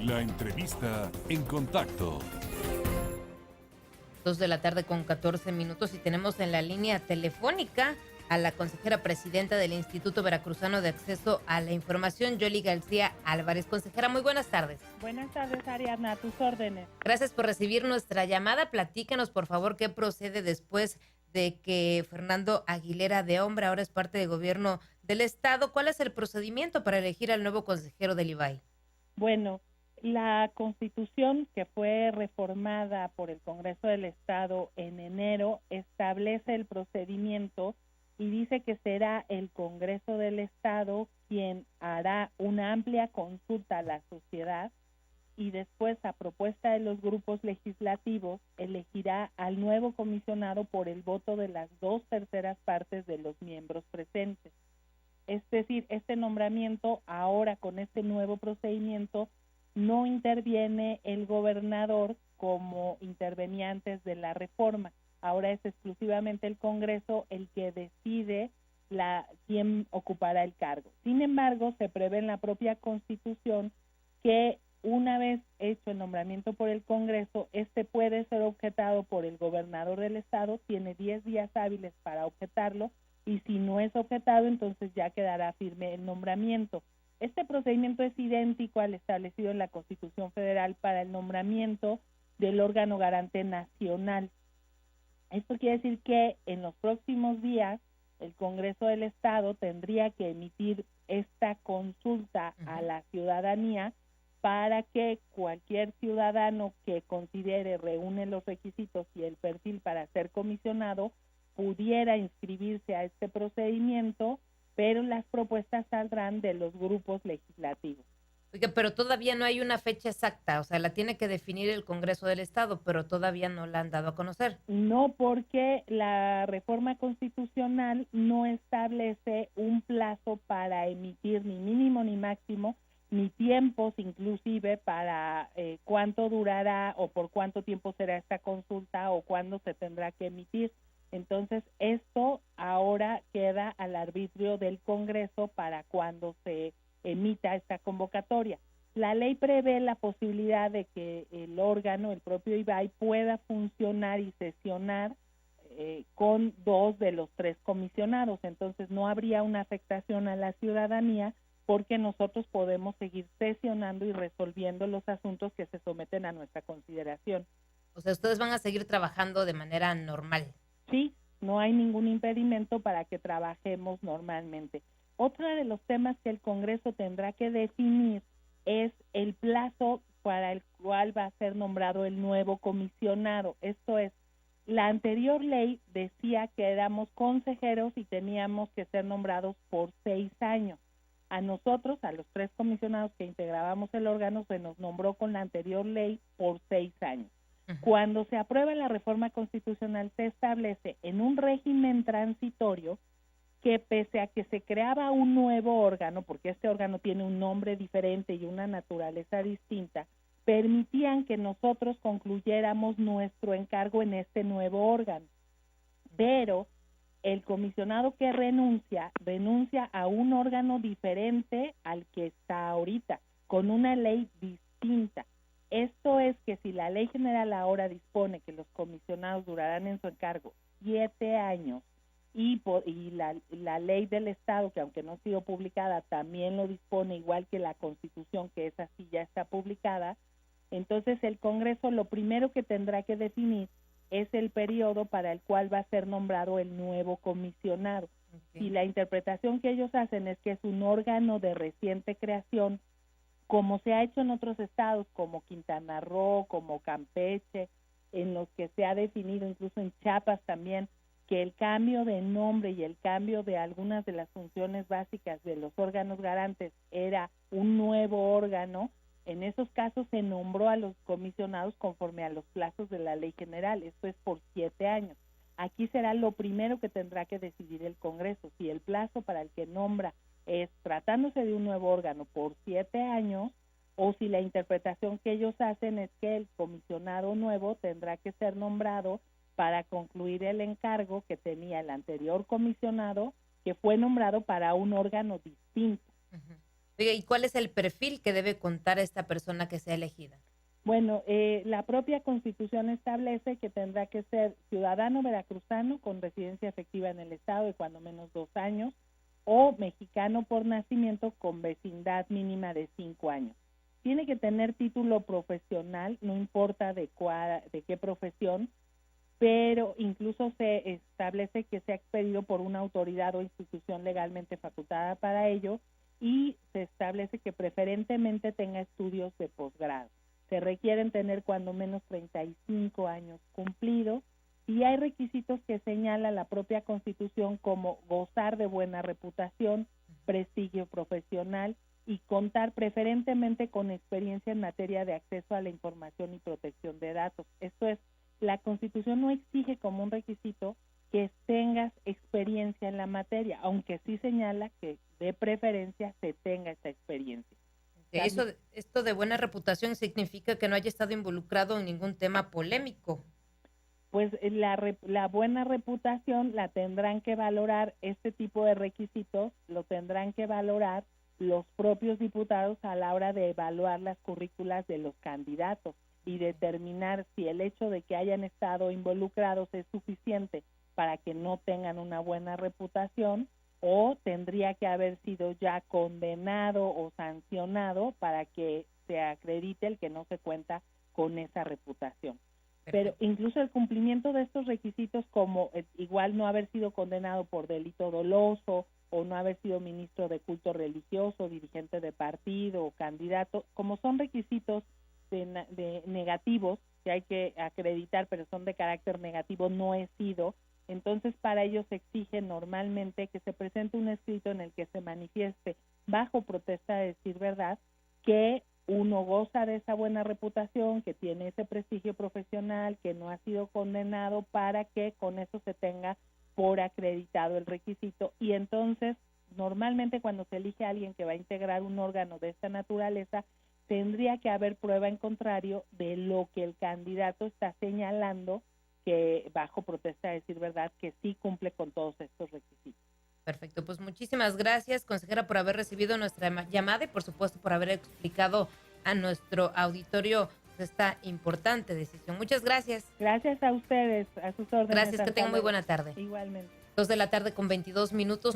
La entrevista en contacto. 2:14 p.m. y tenemos en la línea telefónica a la consejera presidenta del Instituto Veracruzano de Acceso a la Información, Yoli García Álvarez. Consejera, muy buenas tardes. Buenas tardes, Ariadna, a tus órdenes. Gracias por recibir nuestra llamada. Platícanos, por favor, qué procede después de que Fernando Aguilera de Hombre ahora es parte del gobierno del Estado. ¿Cuál es el procedimiento para elegir al nuevo consejero del IBAI? Bueno, la Constitución que fue reformada por el Congreso del Estado en enero establece el procedimiento y dice que será el Congreso del Estado quien hará una amplia consulta a la sociedad y después, a propuesta de los grupos legislativos, elegirá al nuevo comisionado por el voto de las 2/3 de los miembros presentes. Es decir, este nombramiento, ahora con este nuevo procedimiento, no interviene el gobernador como intervenía antes de la reforma. Ahora es exclusivamente el Congreso el que decide quién ocupará el cargo. Sin embargo, se prevé en la propia Constitución que una vez hecho el nombramiento por el Congreso, este puede ser objetado por el gobernador del Estado, tiene 10 días hábiles para objetarlo, y si no es objetado, entonces ya quedará firme el nombramiento. Este procedimiento es idéntico al establecido en la Constitución Federal para el nombramiento del órgano garante nacional. Esto quiere decir que en los próximos días el Congreso del Estado tendría que emitir esta consulta a la ciudadanía para que cualquier ciudadano que considere reúne los requisitos y el perfil para ser comisionado pudiera inscribirse a este procedimiento, pero las propuestas saldrán de los grupos legislativos. Oiga, pero todavía no hay una fecha exacta, o sea, la tiene que definir el Congreso del Estado, pero todavía no la han dado a conocer. No, porque la reforma constitucional no establece un plazo para emitir ni mínimo ni máximo, ni tiempos inclusive para cuánto durará o por cuánto tiempo será esta consulta o cuándo se tendrá que emitir. Entonces, esto ahora queda al arbitrio del Congreso para cuando se emita esta convocatoria. La ley prevé la posibilidad de que el órgano, el propio IBAI, pueda funcionar y sesionar con 2 de los 3 comisionados. Entonces, no habría una afectación a la ciudadanía porque nosotros podemos seguir sesionando y resolviendo los asuntos que se someten a nuestra consideración. O sea, ustedes van a seguir trabajando de manera normal. Sí, no hay ningún impedimento para que trabajemos normalmente. Otro de los temas que el Congreso tendrá que definir es el plazo para el cual va a ser nombrado el nuevo comisionado. Esto es, la anterior ley decía que éramos consejeros y teníamos que ser nombrados por 6 años. A nosotros, a los 3 comisionados que integrábamos el órgano, se nos nombró con la anterior ley por 6 años. Cuando se aprueba la reforma constitucional, se establece en un régimen transitorio que pese a que se creaba un nuevo órgano, porque este órgano tiene un nombre diferente y una naturaleza distinta, permitían que nosotros concluyéramos nuestro encargo en este nuevo órgano. Pero el comisionado que renuncia a un órgano diferente al que está ahorita, con una ley distinta. Esto es que si la ley general ahora dispone que los comisionados durarán en su encargo 7 años y la ley del Estado, que aunque no ha sido publicada, también lo dispone, igual que la Constitución, que esa sí ya está publicada, entonces el Congreso lo primero que tendrá que definir es el periodo para el cual va a ser nombrado el nuevo comisionado. Okay. Y la interpretación que ellos hacen es que es un órgano de reciente creación, como se ha hecho en otros estados, como Quintana Roo, como Campeche, en los que se ha definido, incluso en Chiapas también, que el cambio de nombre y el cambio de algunas de las funciones básicas de los órganos garantes era un nuevo órgano. En esos casos se nombró a los comisionados conforme a los plazos de la ley general, esto es por 7 años. Aquí será lo primero que tendrá que decidir el Congreso, si el plazo para el que nombra es tratándose de un nuevo órgano por 7 años, o si la interpretación que ellos hacen es que el comisionado nuevo tendrá que ser nombrado para concluir el encargo que tenía el anterior comisionado, que fue nombrado para un órgano distinto. Oiga, ¿y cuál es el perfil que debe contar esta persona que sea elegida? Bueno, la propia Constitución establece que tendrá que ser ciudadano veracruzano con residencia efectiva en el estado de cuando menos 2 años o mexicano por nacimiento con vecindad mínima de 5 años. Tiene que tener título profesional, no importa de qué profesión, pero incluso se establece que sea expedido por una autoridad o institución legalmente facultada para ello y se establece que preferentemente tenga estudios de posgrado. Se requieren tener cuando menos 35 años cumplidos y hay requisitos que señala la propia Constitución como gozar de buena reputación, prestigio profesional y contar preferentemente con experiencia en materia de acceso a la información y protección de datos. Esto es, la Constitución no exige como un requisito que tengas experiencia en la materia, aunque sí señala que de preferencia se tenga esta experiencia. Esto de buena reputación significa que no haya estado involucrado en ningún tema polémico. Pues la buena reputación la tendrán que valorar, este tipo de requisitos lo tendrán que valorar los propios diputados a la hora de evaluar las currículas de los candidatos y determinar si el hecho de que hayan estado involucrados es suficiente para que no tengan una buena reputación o tendría que haber sido ya condenado o sancionado para que se acredite el que no se cuenta con esa reputación. Pero incluso el cumplimiento de estos requisitos, como igual no haber sido condenado por delito doloso o no haber sido ministro de culto religioso, dirigente de partido o candidato, como son requisitos de negativos que hay que acreditar, pero son de carácter negativo, no he sido. Entonces, para ello se exige normalmente que se presente un escrito en el que se manifieste, bajo protesta de decir verdad, que uno goza de esa buena reputación, que tiene ese prestigio profesional, que no ha sido condenado, para que con eso se tenga por acreditado el requisito. Y entonces, normalmente cuando se elige a alguien que va a integrar un órgano de esta naturaleza, tendría que haber prueba en contrario de lo que el candidato está señalando, que bajo protesta de decir verdad, que sí cumple con todos estos requisitos. Perfecto, pues muchísimas gracias, consejera, por haber recibido nuestra llamada y por supuesto por haber explicado a nuestro auditorio esta importante decisión. Muchas gracias. Gracias a ustedes, a sus órdenes. Gracias, que tengan muy buena tarde. Igualmente. 2 de la tarde con 22 minutos.